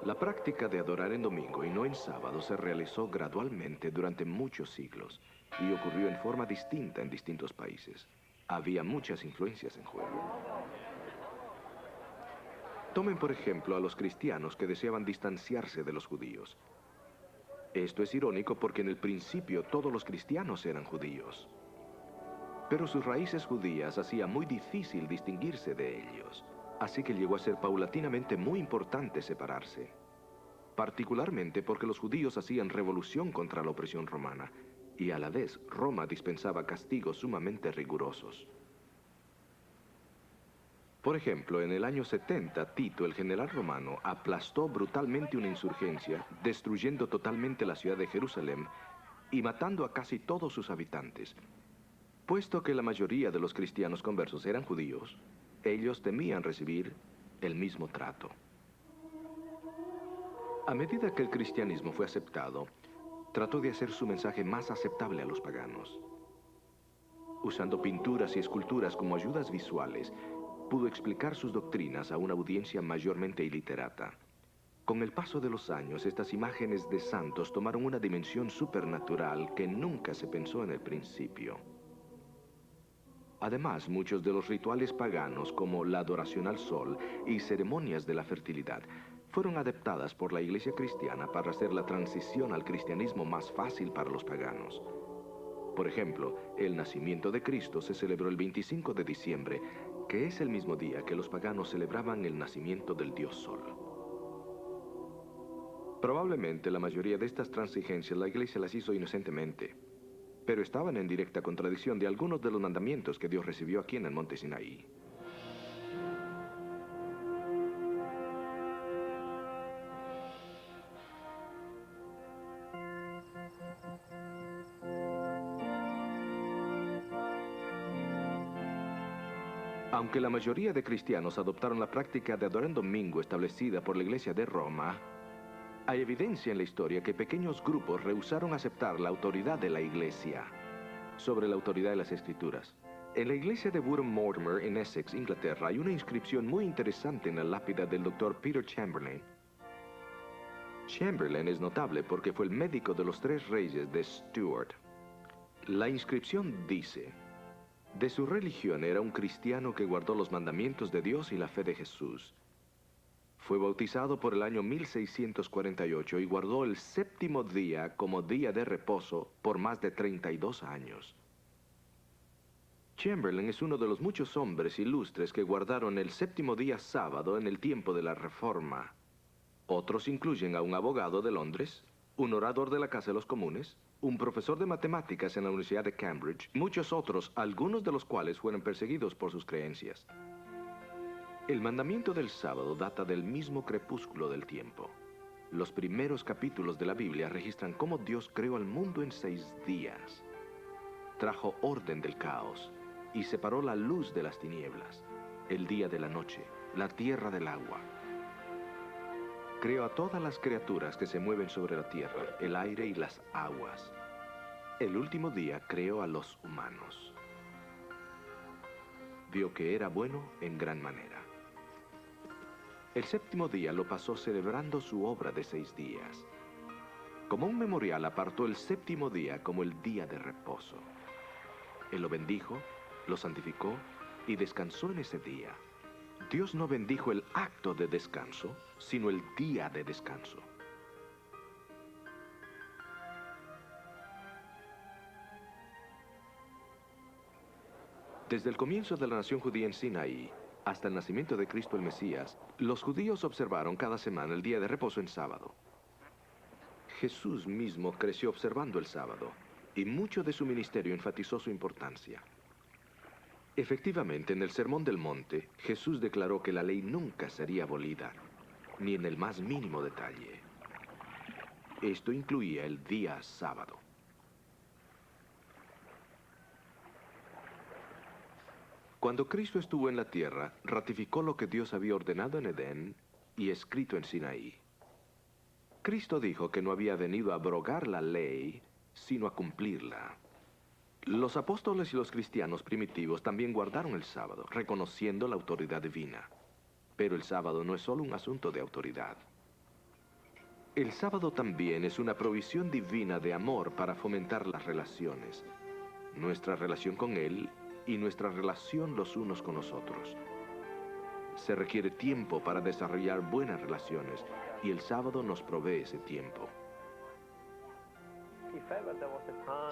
La práctica de adorar en domingo y no en sábado se realizó gradualmente durante muchos siglos y ocurrió en forma distinta en distintos países. Había muchas influencias en juego. Tomen por ejemplo a los cristianos que deseaban distanciarse de los judíos. Esto es irónico porque en el principio todos los cristianos eran judíos. Pero sus raíces judías hacían muy difícil distinguirse de ellos. Así que llegó a ser paulatinamente muy importante separarse. Particularmente porque los judíos hacían revolución contra la opresión romana y a la vez Roma dispensaba castigos sumamente rigurosos. Por ejemplo, en el año 70, Tito, el general romano, aplastó brutalmente una insurgencia, destruyendo totalmente la ciudad de Jerusalén y matando a casi todos sus habitantes. Puesto que la mayoría de los cristianos conversos eran judíos, ellos temían recibir el mismo trato. A medida que el cristianismo fue aceptado, trató de hacer su mensaje más aceptable a los paganos. Usando pinturas y esculturas como ayudas visuales, pudo explicar sus doctrinas a una audiencia mayormente iliterata. Con el paso de los años, estas imágenes de santos tomaron una dimensión supernatural que nunca se pensó en el principio. Además, muchos de los rituales paganos, como la adoración al sol y ceremonias de la fertilidad, fueron adaptadas por la iglesia cristiana para hacer la transición al cristianismo más fácil para los paganos. Por ejemplo, el nacimiento de Cristo se celebró el 25 de diciembre, que es el mismo día que los paganos celebraban el nacimiento del dios Sol. Probablemente la mayoría de estas transigencias la Iglesia las hizo inocentemente, pero estaban en directa contradicción de algunos de los mandamientos que Dios recibió aquí en el monte Sinaí. Aunque la mayoría de cristianos adoptaron la práctica de adorar en domingo establecida por la Iglesia de Roma, hay evidencia en la historia que pequeños grupos rehusaron aceptar la autoridad de la Iglesia sobre la autoridad de las Escrituras. En la iglesia de Woodham Mortimer, en Essex, Inglaterra, hay una inscripción muy interesante en la lápida del Dr. Peter Chamberlain. Chamberlain es notable porque fue el médico de los 3 reyes de Stuart. La inscripción dice: de su religión era un cristiano que guardó los mandamientos de Dios y la fe de Jesús. Fue bautizado por el año 1648 y guardó el 7º día como día de reposo por más de 32 años. Chamberlain es uno de los muchos hombres ilustres que guardaron el 7º día sábado en el tiempo de la Reforma. Otros incluyen a un abogado de Londres, un orador de la Casa de los Comunes, un profesor de matemáticas en la Universidad de Cambridge, muchos otros, algunos de los cuales fueron perseguidos por sus creencias. El mandamiento del sábado data del mismo crepúsculo del tiempo. Los primeros capítulos de la Biblia registran cómo Dios creó al mundo en 6 días. Trajo orden del caos y separó la luz de las tinieblas, el día de la noche, la tierra del agua. Creó a todas las criaturas que se mueven sobre la tierra, el aire y las aguas. El último día creó a los humanos. Vio que era bueno en gran manera. El 7º día lo pasó celebrando su obra de 6 días. Como un memorial apartó el 7º día como el día de reposo. Él lo bendijo, lo santificó y descansó en ese día. Dios no bendijo el acto de descanso, sino el día de descanso. Desde el comienzo de la nación judía en Sinaí hasta el nacimiento de Cristo el Mesías, los judíos observaron cada semana el día de reposo en sábado. Jesús mismo creció observando el sábado, y mucho de su ministerio enfatizó su importancia. Efectivamente, en el Sermón del Monte, Jesús declaró que la ley nunca sería abolida, ni en el más mínimo detalle. Esto incluía el día sábado. Cuando Cristo estuvo en la tierra, ratificó lo que Dios había ordenado en Edén y escrito en Sinaí. Cristo dijo que no había venido a abrogar la ley, sino a cumplirla. Los apóstoles y los cristianos primitivos también guardaron el sábado, reconociendo la autoridad divina. Pero el sábado no es solo un asunto de autoridad. El sábado también es una provisión divina de amor para fomentar las relaciones, nuestra relación con Él y nuestra relación los unos con los otros. Se requiere tiempo para desarrollar buenas relaciones y el sábado nos provee ese tiempo.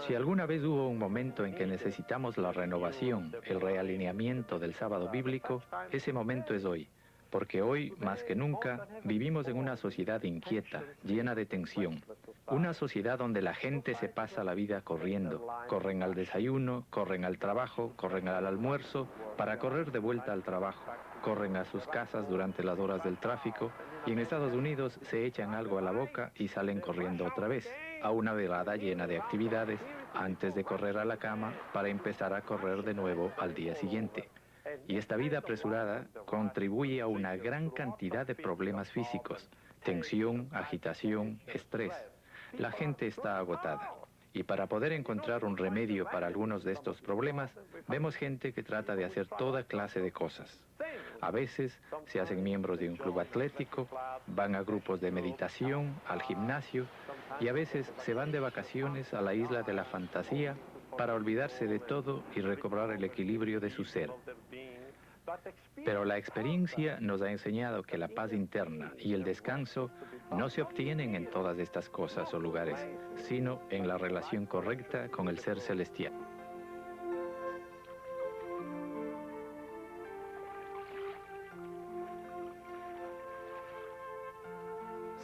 Si alguna vez hubo un momento en que necesitamos la renovación, el realineamiento del sábado bíblico, ese momento es hoy. Porque hoy, más que nunca, vivimos en una sociedad inquieta, llena de tensión. Una sociedad donde la gente se pasa la vida corriendo. Corren al desayuno, corren al trabajo, corren al almuerzo, para correr de vuelta al trabajo. Corren a sus casas durante las horas del tráfico y en Estados Unidos se echan algo a la boca y salen corriendo otra vez, a una velada llena de actividades, antes de correr a la cama para empezar a correr de nuevo al día siguiente. Y esta vida apresurada contribuye a una gran cantidad de problemas físicos, tensión, agitación, estrés. La gente está agotada. Y para poder encontrar un remedio para algunos de estos problemas, vemos gente que trata de hacer toda clase de cosas. A veces se hacen miembros de un club atlético, van a grupos de meditación, al gimnasio, y a veces se van de vacaciones a la isla de la fantasía para olvidarse de todo y recobrar el equilibrio de su ser. Pero la experiencia nos ha enseñado que la paz interna y el descanso no se obtienen en todas estas cosas o lugares, sino en la relación correcta con el Ser Celestial.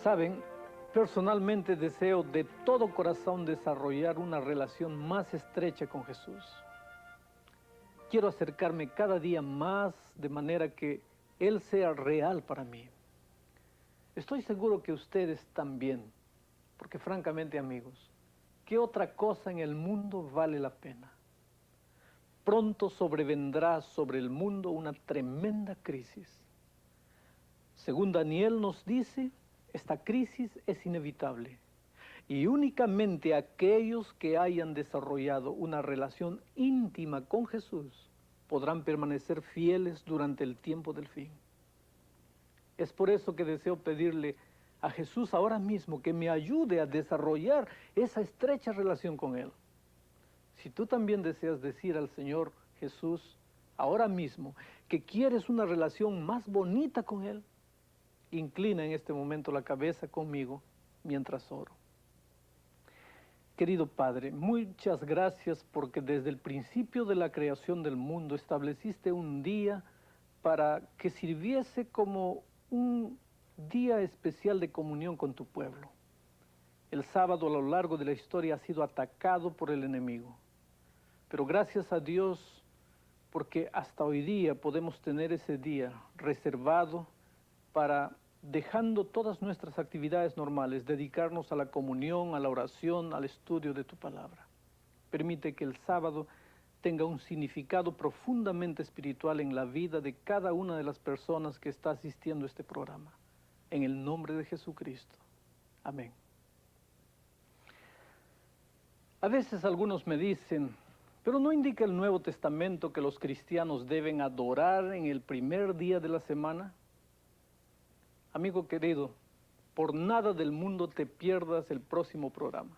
Saben, personalmente deseo de todo corazón desarrollar una relación más estrecha con Jesús. Quiero acercarme cada día más de manera que Él sea real para mí. Estoy seguro que ustedes también, porque francamente, amigos, ¿qué otra cosa en el mundo vale la pena? Pronto sobrevendrá sobre el mundo una tremenda crisis. Según Daniel nos dice, esta crisis es inevitable y únicamente aquellos que hayan desarrollado una relación íntima con Jesús podrán permanecer fieles durante el tiempo del fin. Es por eso que deseo pedirle a Jesús ahora mismo que me ayude a desarrollar esa estrecha relación con Él. Si tú también deseas decir al Señor Jesús ahora mismo que quieres una relación más bonita con Él, inclina en este momento la cabeza conmigo mientras oro. Querido Padre, muchas gracias porque desde el principio de la creación del mundo estableciste un día para que sirviese como un día especial de comunión con tu pueblo. El sábado a lo largo de la historia ha sido atacado por el enemigo, pero gracias a Dios porque hasta hoy día podemos tener ese día reservado para, dejando todas nuestras actividades normales, dedicarnos a la comunión, a la oración, al estudio de tu palabra. Permite que el sábado tenga un significado profundamente espiritual en la vida de cada una de las personas que está asistiendo a este programa. En el nombre de Jesucristo. Amén. A veces algunos me dicen, pero ¿no indica el Nuevo Testamento que los cristianos deben adorar en el primer día de la semana? Amigo querido, por nada del mundo te pierdas el próximo programa.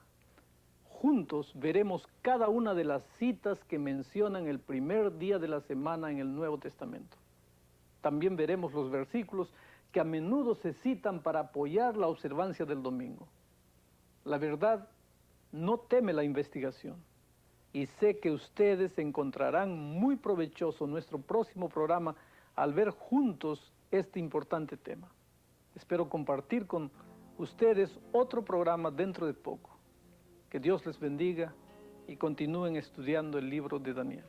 Juntos veremos cada una de las citas que mencionan el primer día de la semana en el Nuevo Testamento. También veremos los versículos que a menudo se citan para apoyar la observancia del domingo. La verdad no teme la investigación y sé que ustedes encontrarán muy provechoso nuestro próximo programa al ver juntos este importante tema. Espero compartir con ustedes otro programa dentro de poco. Que Dios les bendiga y continúen estudiando el libro de Daniel.